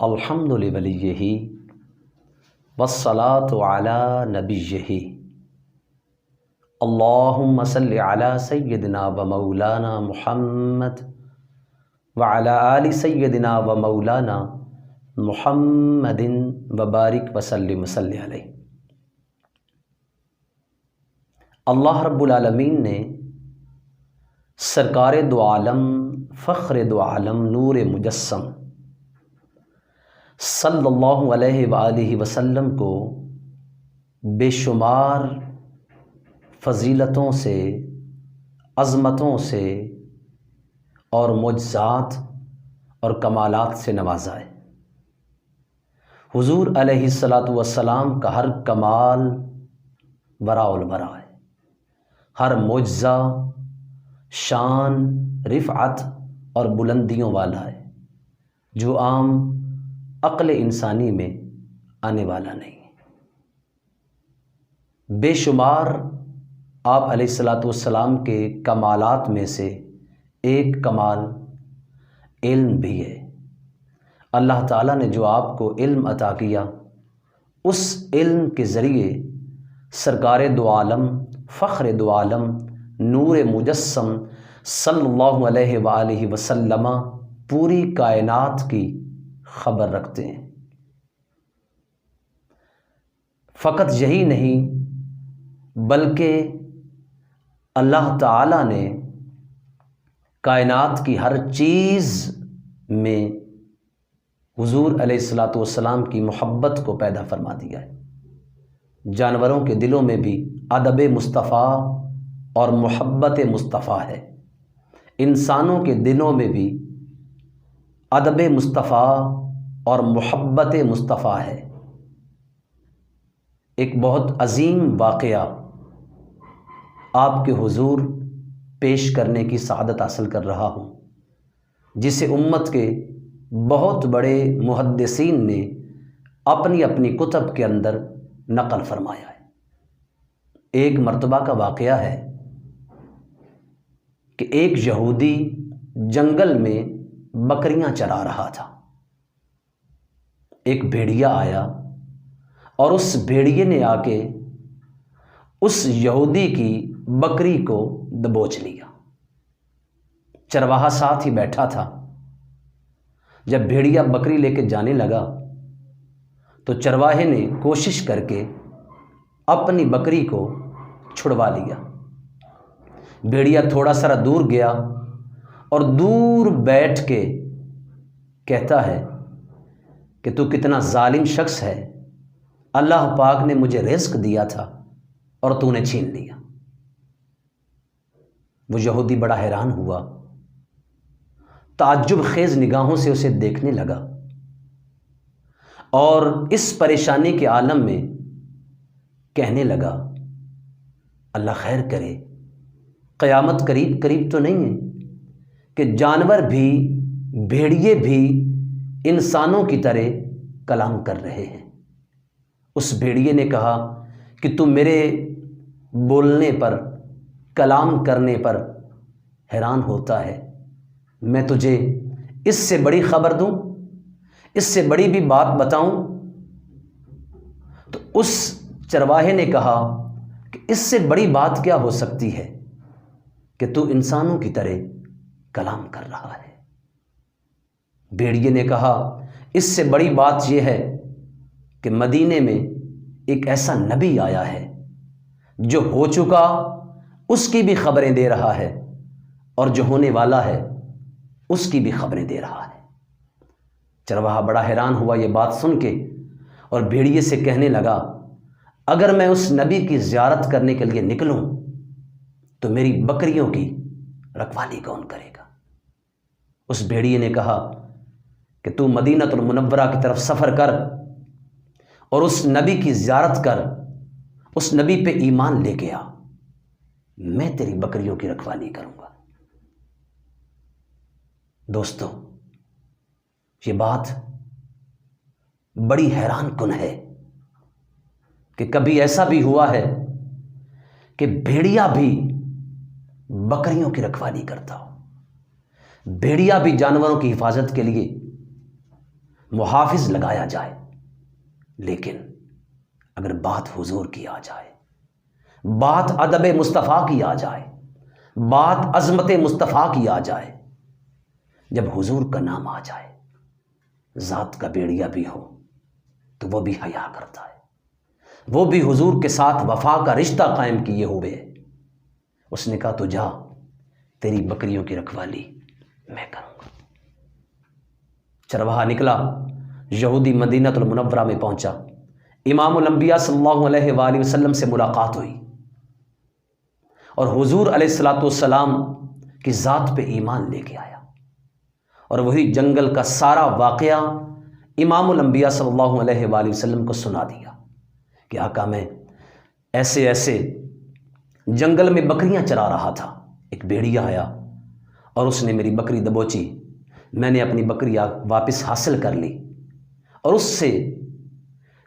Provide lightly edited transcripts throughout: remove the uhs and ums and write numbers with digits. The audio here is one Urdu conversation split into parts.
الحمد لولیہ والصلاة علی نبیہ اللہم صل علی سیدنا و مولانا محمد وعلی آل سیدنا و مولانا محمد وبارک وسلم صلی علیہ۔ اللہ رب العالمین نے سرکار دو عالم فخر دو عالم نور مجسم صلی اللہ علیہ وآلہ وسلم کو بے شمار فضیلتوں سے، عظمتوں سے اور معجزات اور کمالات سے نوازا ہے۔ حضور علیہ السلام کا ہر کمال براء البراء ہے، ہر معجزہ شان، رفعت اور بلندیوں والا ہے، جو عام عقل انسانی میں آنے والا نہیں ہے۔ بے شمار آپ علیہ السلام کے کمالات میں سے ایک کمال علم بھی ہے۔ اللہ تعالیٰ نے جو آپ کو علم عطا کیا، اس علم کے ذریعے سرکار دو عالم فخر دو عالم نور مجسم صلی اللہ علیہ وآلہ وسلم پوری کائنات کی خبر رکھتے ہیں۔ فقط یہی نہیں بلکہ اللہ تعالیٰ نے کائنات کی ہر چیز میں حضور علیہ السلام کی محبت کو پیدا فرما دیا ہے۔ جانوروں کے دلوں میں بھی ادب مصطفیٰ اور محبت مصطفیٰ ہے، انسانوں کے دلوں میں بھی ادب مصطفیٰ اور محبت مصطفیٰ ہے۔ ایک بہت عظیم واقعہ آپ کے حضور پیش کرنے کی سعادت حاصل کر رہا ہوں، جسے امت کے بہت بڑے محدثین نے اپنی اپنی کتب کے اندر نقل فرمایا ہے۔ ایک مرتبہ کا واقعہ ہے کہ ایک یہودی جنگل میں بکریاں چرا رہا تھا۔ ایک بھیڑیا آیا اور اس بھیڑیے نے آ کے اس یہودی کی بکری کو دبوچ لیا۔ چرواہا ساتھ ہی بیٹھا تھا۔ جب بھیڑیا بکری لے کے جانے لگا تو چرواہے نے کوشش کر کے اپنی بکری کو چھڑوا لیا۔ بھیڑیا تھوڑا سا دور گیا اور دور بیٹھ کے کہتا ہے کہ تو کتنا ظالم شخص ہے، اللہ پاک نے مجھے رزق دیا تھا اور تو نے چھین لیا۔ وہ یہودی بڑا حیران ہوا، تعجب خیز نگاہوں سے اسے دیکھنے لگا اور اس پریشانی کے عالم میں کہنے لگا، اللہ خیر کرے، قیامت قریب قریب تو نہیں ہے کہ جانور بھی، بھیڑیے بھی انسانوں کی طرح کلام کر رہے ہیں۔ اس بھیڑیے نے کہا کہ تم میرے بولنے پر، کلام کرنے پر حیران ہوتا ہے، میں تجھے اس سے بڑی خبر دوں، اس سے بڑی بھی بات بتاؤں؟ تو اس چرواہے نے کہا کہ اس سے بڑی بات کیا ہو سکتی ہے کہ تو انسانوں کی طرح کلام کر رہا ہے۔ بھیڑیے نے کہا اس سے بڑی بات یہ ہے کہ مدینے میں ایک ایسا نبی آیا ہے جو ہو چکا اس کی بھی خبریں دے رہا ہے، اور جو ہونے والا ہے اس کی بھی خبریں دے رہا ہے۔ چرواہا بڑا حیران ہوا یہ بات سن کے، اور بھیڑیے سے کہنے لگا، اگر میں اس نبی کی زیارت کرنے کے لیے نکلوں تو میری بکریوں کی رکھوالی کون کرے گا؟ اس بھیڑیے نے کہا کہ تو مدینہ المنورہ کی طرف سفر کر اور اس نبی کی زیارت کر، اس نبی پہ ایمان لے کے آ، میں تیری بکریوں کی رکھوالی کروں گا۔ دوستو، یہ بات بڑی حیران کن ہے کہ کبھی ایسا بھی ہوا ہے کہ بھیڑیا بھی بکریوں کی رکھوالی کرتا ہو، بھیڑیا بھی جانوروں کی حفاظت کے لیے محافظ لگایا جائے، لیکن اگر بات حضور کی آ جائے، بات ادب مصطفیٰ کی آ جائے، بات عظمت مصطفیٰ کی آ جائے، جب حضور کا نام آ جائے، ذات کا بیڑیا بھی ہو تو وہ بھی حیا کرتا ہے، وہ بھی حضور کے ساتھ وفا کا رشتہ قائم کیے ہوئے۔ اس نے کہا تو جا، تیری بکریوں کی رکھوالی میں کروں گا۔ چرواہا نکلا، یہودی مدینہ المنورہ میں پہنچا، امام الانبیاء صلی اللہ علیہ وآلہ وسلم سے ملاقات ہوئی، اور حضور علیہ الصلوۃ والسلام کی ذات پہ ایمان لے کے آیا، اور وہی جنگل کا سارا واقعہ امام الانبیاء صلی اللہ علیہ وآلہ وسلم کو سنا دیا کہ آقا میں ایسے ایسے جنگل میں بکریاں چرا رہا تھا، ایک بھیڑیا آیا اور اس نے میری بکری دبوچی، میں نے اپنی بکری واپس حاصل کر لی، اور اس سے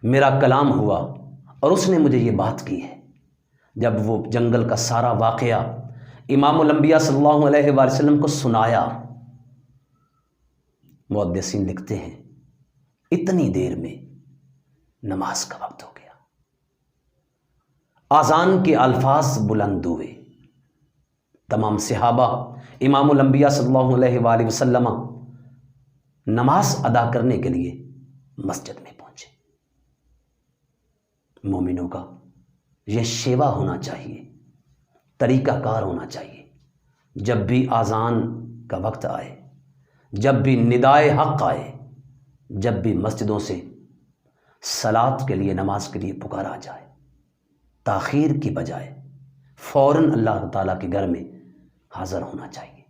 میرا کلام ہوا، اور اس نے مجھے یہ بات کی ہے۔ جب وہ جنگل کا سارا واقعہ امام الانبیاء صلی اللہ علیہ وآلہ وسلم کو سنایا، محدثین لکھتے ہیں اتنی دیر میں نماز کا وقت ہو گیا، آذان کے الفاظ بلند ہوئے، تمام صحابہ امام الانبیاء صلی اللہ علیہ وآلہ وسلم نماز ادا کرنے کے لیے مسجد میں پہنچے۔ مومنوں کا یہ شیوا ہونا چاہیے، طریقہ کار ہونا چاہیے، جب بھی آذان کا وقت آئے، جب بھی ندائے حق آئے، جب بھی مسجدوں سے صلاۃ کے لیے، نماز کے لیے پکارا جائے، تاخیر کی بجائے فوراً اللہ تعالیٰ کے گھر میں حاضر ہونا چاہیے۔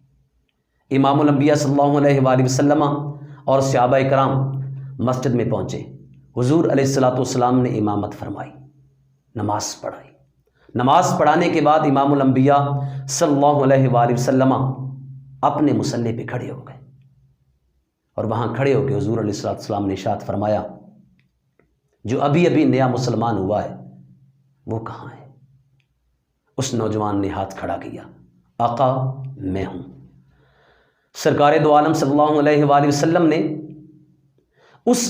امام الانبیاء صلی اللہ علیہ وآلہ وسلم اور صحابہ کرام مسجد میں پہنچے، حضور علیہ الصلوۃ والسلام نے امامت فرمائی، نماز پڑھائی۔ نماز پڑھانے کے بعد امام الانبیاء صلی اللہ علیہ وآلہ وسلم اپنے مصلی پہ کھڑے ہو گئے، اور وہاں کھڑے ہو کے حضور علیہ الصلوۃ والسلام نے ارشاد فرمایا، جو ابھی ابھی نیا مسلمان ہوا ہے وہ کہاں ہے؟ اس نوجوان نے ہاتھ کھڑا کیا، آقا میں ہوں۔ سرکار دو عالم صلی اللہ علیہ وآلہ وسلم نے اس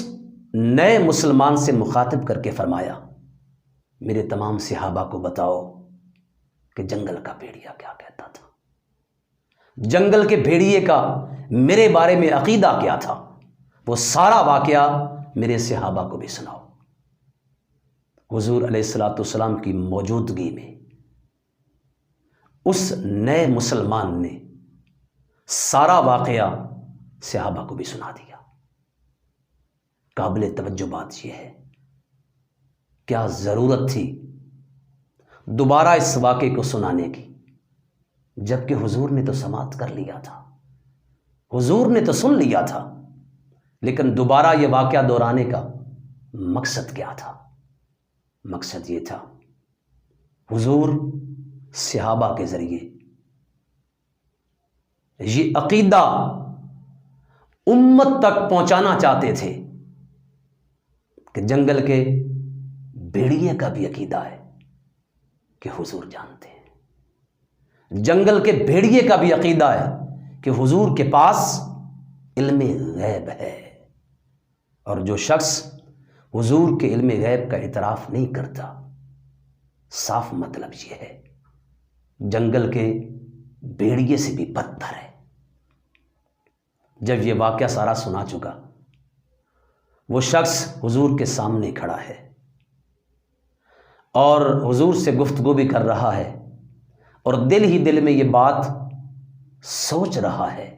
نئے مسلمان سے مخاطب کر کے فرمایا، میرے تمام صحابہ کو بتاؤ کہ جنگل کا بھیڑیا کیا کہتا تھا، جنگل کے بھیڑیے کا میرے بارے میں عقیدہ کیا تھا، وہ سارا واقعہ میرے صحابہ کو بھی سناؤ۔ حضور علیہ الصلوۃ والسلام کی موجودگی میں اس نئے مسلمان نے سارا واقعہ صحابہ کو بھی سنا دیا۔ قابل توجہ بات یہ ہے، کیا ضرورت تھی دوبارہ اس واقعے کو سنانے کی، جبکہ حضور نے تو سماعت کر لیا تھا، حضور نے تو سن لیا تھا، لیکن دوبارہ یہ واقعہ دہرانے کا مقصد کیا تھا؟ مقصد یہ تھا، حضور صحابہ کے ذریعے یہ عقیدہ امت تک پہنچانا چاہتے تھے کہ جنگل کے بھیڑیے کا بھی عقیدہ ہے کہ حضور جانتے ہیں، جنگل کے بھیڑیے کا بھی عقیدہ ہے کہ حضور کے پاس علم غیب ہے، اور جو شخص حضور کے علم غیب کا اعتراف نہیں کرتا، صاف مطلب یہ ہے جنگل کے بھیڑیے سے بھی بدتر ہے۔ جب یہ واقعہ سارا سنا چکا، وہ شخص حضور کے سامنے کھڑا ہے اور حضور سے گفتگو بھی کر رہا ہے، اور دل ہی دل میں یہ بات سوچ رہا ہے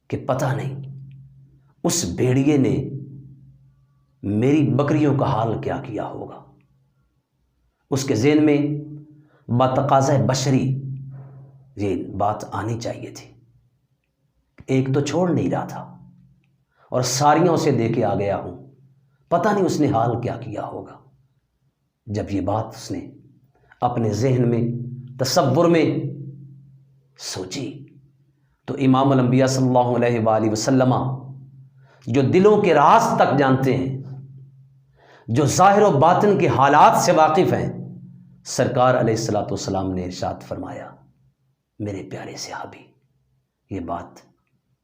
کہ پتہ نہیں اس بھیڑیے نے میری بکریوں کا حال کیا کیا ہوگا۔ اس کے ذہن میں بتقاضۂ بشری یہ بات آنی چاہیے تھی، ایک تو چھوڑ نہیں رہا تھا اور ساریوں سے دے کے آ گیا ہوں، پتہ نہیں اس نے حال کیا کیا ہوگا۔ جب یہ بات اس نے اپنے ذہن میں، تصور میں سوچی، تو امام الانبیاء صلی اللہ علیہ وآلہ وسلم جو دلوں کے راز تک جانتے ہیں، جو ظاہر و باطن کے حالات سے واقف ہیں، سرکار علیہ الصلوۃ والسلام نے ارشاد فرمایا، میرے پیارے صحابی، یہ بات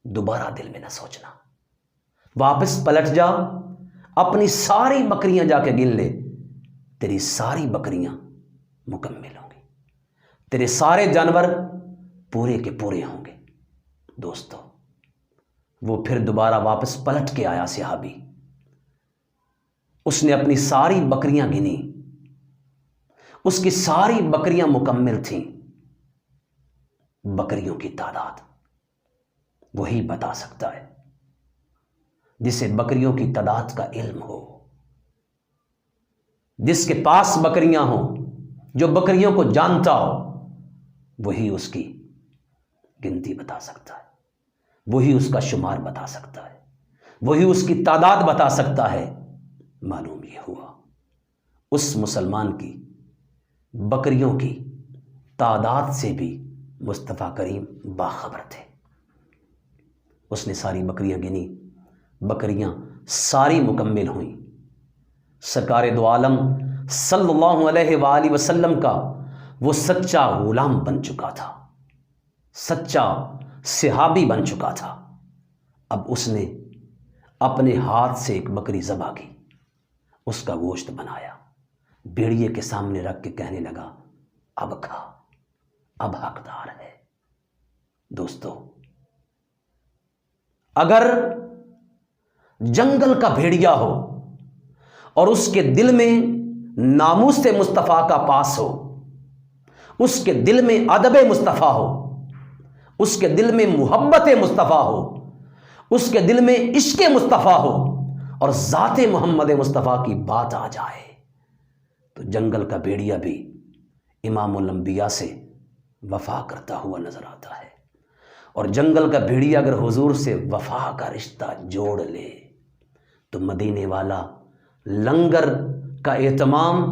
دوبارہ دل میں نہ سوچنا، واپس پلٹ جا، اپنی ساری بکریاں جا کے گن لے، تیری ساری بکریاں مکمل ہوں گی، تیرے سارے جانور پورے کے پورے ہوں گے۔ دوستو، وہ پھر دوبارہ واپس پلٹ کے آیا صحابی، اس نے اپنی ساری بکریاں گنی، اس کی ساری بکریاں مکمل تھیں۔ بکریوں کی تعداد وہی بتا سکتا ہے جسے بکریوں کی تعداد کا علم ہو، جس کے پاس بکریاں ہوں، جو بکریوں کو جانتا ہو، وہی اس کی گنتی بتا سکتا ہے، وہی اس کا شمار بتا سکتا ہے، وہی اس کی تعداد بتا سکتا ہے۔ معلوم یہ ہوا اس مسلمان کی بکریوں کی تعداد سے بھی مصطفیٰ کریم باخبر تھے۔ اس نے ساری بکریاں گنی، بکریاں ساری مکمل ہوئیں۔ سرکار دو عالم صلی اللہ علیہ وآلہ وسلم کا وہ سچا غلام بن چکا تھا، سچا صحابی بن چکا تھا۔ اب اس نے اپنے ہاتھ سے ایک بکری ذبح کی، اس کا گوشت بنایا، بھیڑیے کے سامنے رکھ کے کہنے لگا، اب کھا، اب حقدار ہے۔ دوستو، اگر جنگل کا بھیڑیا ہو اور اس کے دل میں ناموس مصطفیٰ کا پاس ہو، اس کے دل میں ادب مصطفیٰ ہو، اس کے دل میں محبت مصطفیٰ ہو، اس کے دل میں عشق مصطفیٰ ہو، اور ذات محمد مصطفیٰ کی بات آ جائے، تو جنگل کا بھیڑیا بھی امام الانبیاء سے وفا کرتا ہوا نظر آتا ہے۔ اور جنگل کا بھیڑیا اگر حضور سے وفا کا رشتہ جوڑ لے تو مدینے والا لنگر کا اہتمام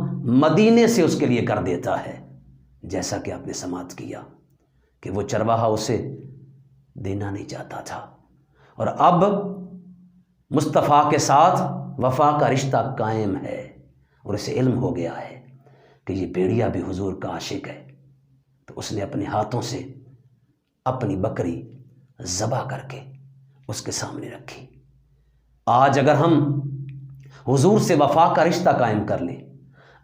مدینے سے اس کے لیے کر دیتا ہے، جیسا کہ آپ نے سماعت کیا کہ وہ چرواہا اسے دینا نہیں چاہتا تھا، اور اب مصطفیٰ کے ساتھ وفا کا رشتہ قائم ہے، اور اسے علم ہو گیا ہے کہ یہ بھیڑیا بھی حضور کا عاشق ہے، تو اس نے اپنے ہاتھوں سے اپنی بکری ذبح کر کے اس کے سامنے رکھی۔ آج اگر ہم حضور سے وفا کا رشتہ قائم کر لیں،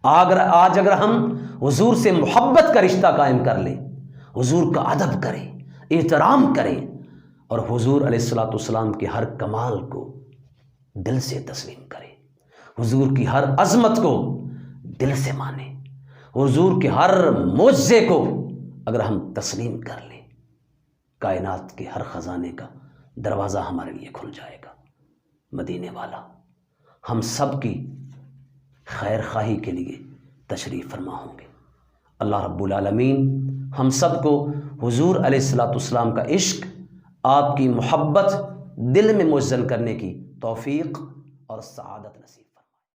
آج اگر ہم حضور سے محبت کا رشتہ قائم کر لیں، حضور کا ادب کریں، احترام کریں، اور حضور علیہ الصلوۃ والسلام کے ہر کمال کو دل سے تسلیم کریں، حضور کی ہر عظمت کو دل سے مانیں، حضور کے ہر معجزے کو اگر ہم تسلیم کر لیں، کائنات کے ہر خزانے کا دروازہ ہمارے لیے کھل جائے گا۔ مدینے والا ہم سب کی خیر خواہی کے لیے تشریف فرما ہوں گے۔ اللہ رب العالمین ہم سب کو حضور علیہ الصلوۃ والسلام کا عشق، آپ کی محبت دل میں مجزل کرنے کی توفیق اور سعادت نصیب